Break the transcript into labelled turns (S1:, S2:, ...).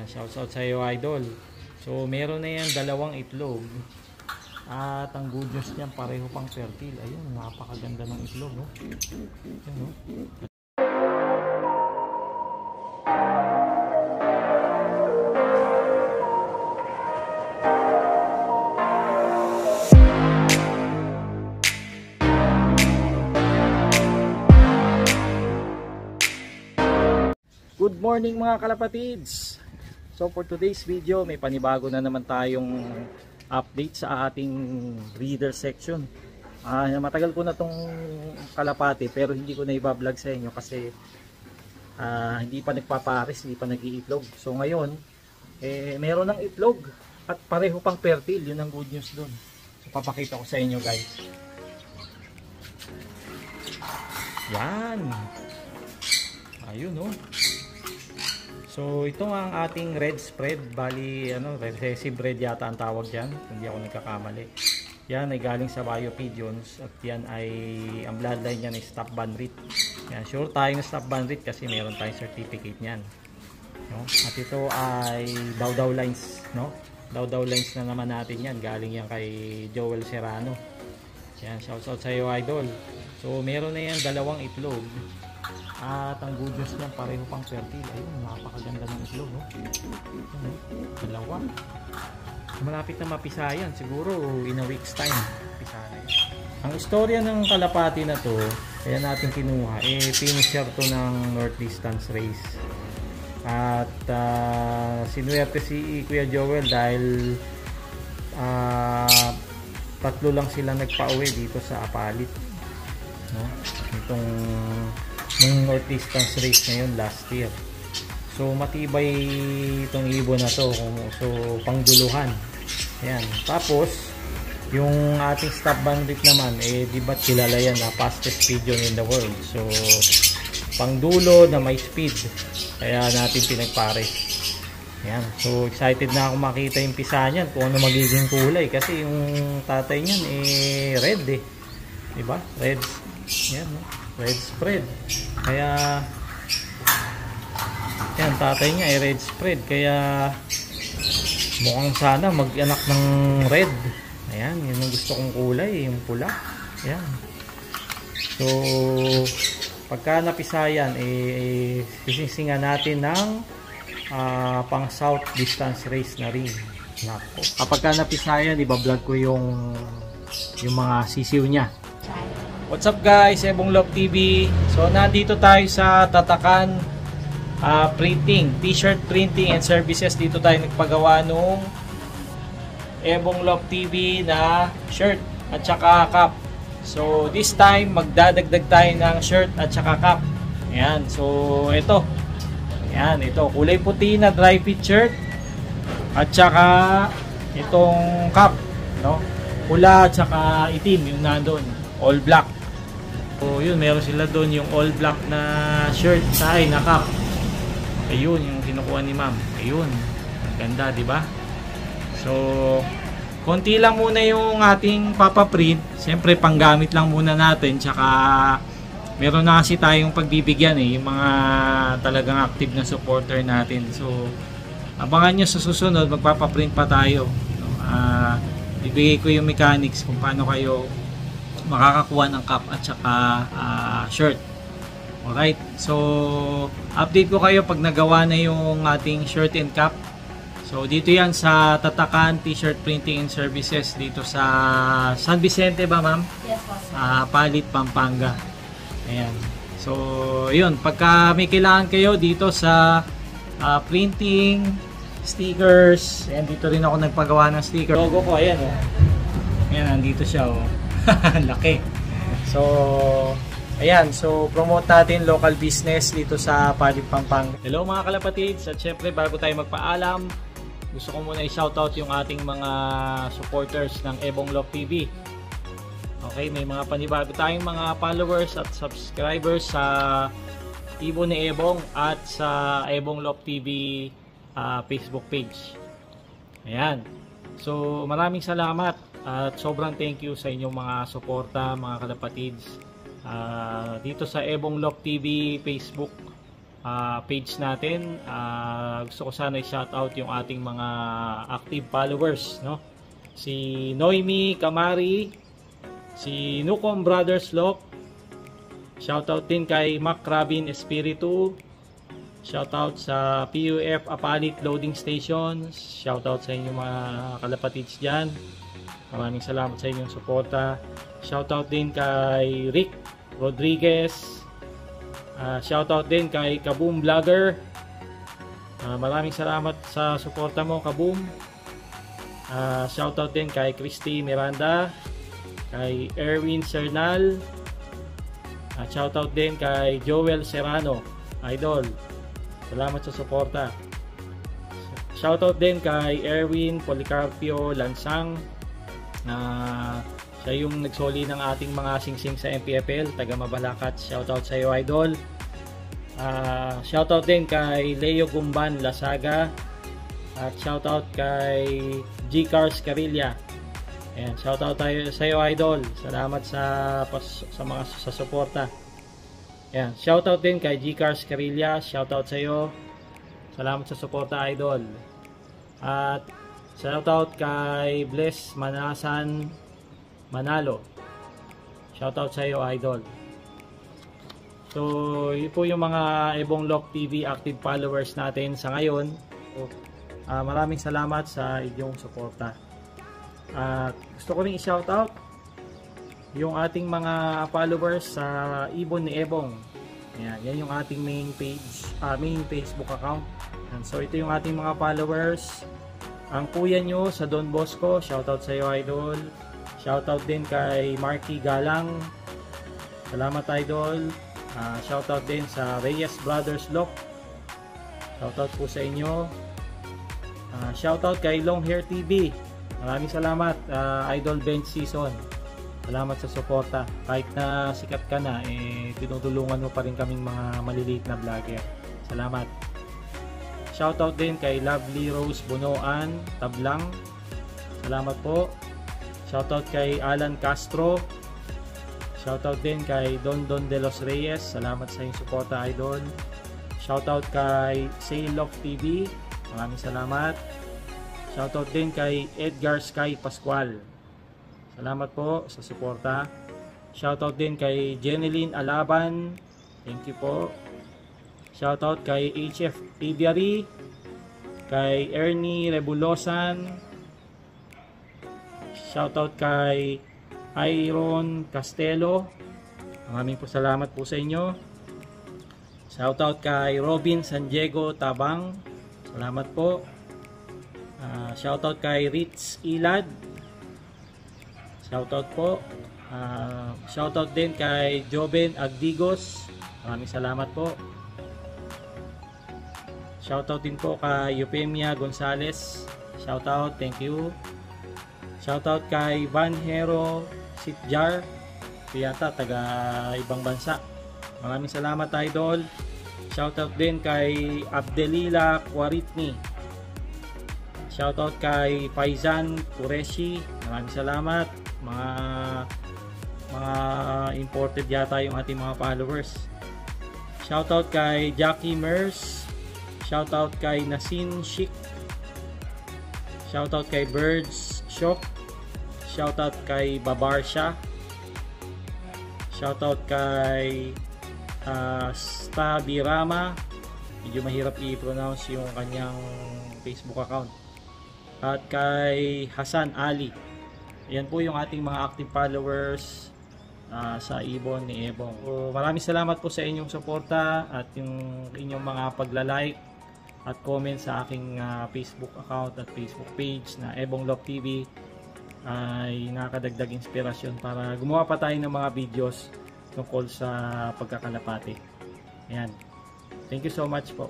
S1: Shoutout sa iyo, idol. So meron na yan dalawang itlog. At ang good news niyan, pareho pang fertile. Ayun, napakaganda ng itlog, no? Ayun, no? Good morning mga kalapatids. So for today's video, may panibago na naman tayong update sa ating breeder section. Matagal ko na tong kalapati pero hindi ko na i-vlog sa inyo kasi hindi pa nagpapares, hindi pa nag-iitlog. So ngayon, meron ng itlog at pareho pang fertile. Yun ang good news dun. So papakita ko sa inyo, guys. Yan. Ayun, no? So ito ang ating red spread, bali recessive red yata ang tawag diyan, hindi ako nagkakamali. Yan ay galing sa Bio Pigeons at yan ay ang bloodline niyan ay Stop Banrit. Yan, sure tayo na Stop Banrit kasi meron tayong certificate niyan. No? At ito ay Dowdow lines, no? Dowdow lines na naman natin yan, galing yan kay Joel Serrano. Yan, shoutout sa iyo, idol. So meron na yan dalawang itlog. At ang good news niyan, pareho pang fertile. Ayun, napakaganda ng itlog, no? Dalawa. Malapit na mapisayan. Siguro in a week's time. Pisayan. Ang istorya ng kalapati na to, kaya natin kinuha, finisher to ng North Distance Race. At sinuwerte si Kuya Joel dahil tatlo lang sila nagpa-uwi dito sa Apalit. No? Itong nung North Distance Race ngayon last year. So matibay itong ibon na to. So pangduluhan. Ayan. Tapos yung ating Stop Banrit naman, di ba't kilala yan na fastest pigeon in the world. So pangdulo na may speed. Kaya natin pinagpares. Ayan. So excited na ako makita yung pisa niyan kung ano magiging kulay. Kasi yung tatay niyan red diba? Red. Ayan, no? Red spread. Kaya yan, tatay niya ay red spread. Kaya mukhang sana mag-anak ng red. Ayan, yun ang gusto kong kulay, yung pula. Ayan. So pagka napisayan, sisisingan natin ng pang South Distance Race na rin. Nako. Kapag ka napisayan, ibablog ko yung mga sisiw niya. What's up guys, Ebong Love TV. So nandito tayo sa Tatakan Printing, T-shirt printing and services. Dito tayo nagpagawa nung Ebong Love TV na shirt at saka cap. So this time magdadagdag tayo ng shirt at saka cap. Ayan, so ito. Ayan, ito kulay puti na dry fit shirt at saka itong cap, no? Pula at saka itim yung nandoon, all black. So yun, meron sila doon yung all black na shirt sa na cap. Ayun yung kinukuha ni ma'am. Ayun, ganda, di ba? So konti lang muna yung ating papaprint. Siyempre panggamit lang muna natin. Tsaka meron na kasi tayong pagbibigyan yung mga talagang active na supporter natin. So abangan nyo sa susunod, magpapaprint pa tayo. Ibigay ko yung mechanics kung paano kayo makakakuha ng cap at saka shirt. Alright, so update ko kayo pag nagawa na yung ating shirt and cap. So dito yan sa Tatakan T-shirt Printing and Services dito sa San Vicente ba, ma'am?
S2: Yes, po.
S1: Palit, Pampanga. Ayan. So yun, pagka may kailangan kayo dito sa printing, stickers, and dito rin ako nagpagawa ng sticker. Logo ko, ayan oh. Ayan, nandito siya oh. Laki. So ayan, so promote natin local business dito sa Palit, Pampanga. Hello mga kalapatids, at syempre bago tayo magpaalam, gusto ko muna i-shoutout yung ating mga supporters ng Ebong Love TV. Okay, may mga panibago tayong mga followers at subscribers sa Ibon ni Ebong at sa Ebong Love TV Facebook page. Ayan. So maraming salamat at sobrang thank you sa inyong mga suporta, mga kalapatids, dito sa Ebong Love TV Facebook page natin. Gusto ko sana i-shoutout yung ating mga active followers, no? Si Noemi Kamari, si Nucom Brothers Lock, shoutout din kay Mac Rabin Espiritu, shoutout sa PUF Apalit Loading Station, shoutout sa inyong mga kalapatids dyan. Maraming salamat sa inyong suporta. Shoutout din kay Rick Rodriguez, shoutout din kay Kaboom Vlogger. Maraming salamat sa suporta mo, Kaboom. Shoutout din kay Christy Miranda, kay Erwin Cernal, shoutout din kay Joel Serrano, idol. Salamat sa suporta. Shoutout din kay Erwin Policarpio Lansang, siya yung nagsoli ng ating mga singsing sa MPFL, taga Mabalacat. Shoutout sa iyo, idol. Shoutout din kay Leo Gumban Lasaga, at shoutout kay G-Cars Carilla. Ayan, shoutout tayo sa iyo, idol. Salamat sa suporta. Ayan, shoutout din kay G-Cars Carilla. Shoutout sa iyo. Salamat sa suporta, idol. At shoutout kay Bless Manasan Manalo. Shoutout sa iyo, idol. So, yun po yung mga Ebong Lock TV active followers natin sa ngayon. So, maraming salamat sa inyong suporta. Gusto ko rin i-shoutout yung ating mga followers sa Ibon ni Ebong. Yan yung ating main page, main Facebook account. So ito yung ating mga followers. Ang kuya nyo sa Don Bosco, shoutout sa iyo, idol. Shoutout din kay Marky Galang. Salamat, idol. Shoutout din sa Reyes Brothers Lock. Shoutout po sa inyo. Shoutout kay Long Hair TV. Maraming salamat, Idol Bench Season. Salamat sa suporta. Kahit na sikat ka na, tinutulungan mo pa rin kaming mga maliliit na vlogger. Salamat. Shoutout din kay Lovely Rose Bunoan Tablang. Salamat po. Shoutout kay Alan Castro. Shoutout din kay Don de los Reyes. Salamat sa iyong suporta, idol. Shoutout kay Sailok TV. Maraming salamat. Shoutout din kay Edgar Sky Pascual. Salamat po sa suporta. Shoutout din kay Jeneline Alaban. Thank you po. Shoutout kay HF Aviary, kay Ernie Rebulosan. Shoutout kay Iron Castelo. Maraming po salamat po sa inyo. Shoutout kay Robin San Diego Tabang. Salamat po. Shoutout kay Ritz Ilad. Shoutout po. Shoutout din kay Joven Agdigos. Maraming salamat po. Shoutout din po kay Eupemia Gonzales. Shoutout, thank you. Shoutout kay Van Hero Sitjar. Yata taga ibang bansa. Maraming salamat, idol. Shoutout din kay Abdelila Quaritni. Shoutout kay Faizan Qureshi. Maraming salamat. Mga imported yata yung ating mga followers. Shoutout kay Jackie Mers. Shoutout kay Nasin Chic. Shoutout kay Birds Shop. Shoutout kay Babarsha. Shoutout kay Stabirama. Medyo mahirap i-pronounce yung kanyang Facebook account. At kay Hasan Ali. Ayan po yung ating mga active followers sa Ibon ni Ebong. So, maraming salamat po sa inyong suporta at yung inyong mga pagla-like at comment sa aking Facebook account at Facebook page na Ebong Lock TV ay nakakadagdag inspirasyon para gumawa pa tayo ng mga videos tungkol sa pagkakalapate. Ayan. Thank you so much po.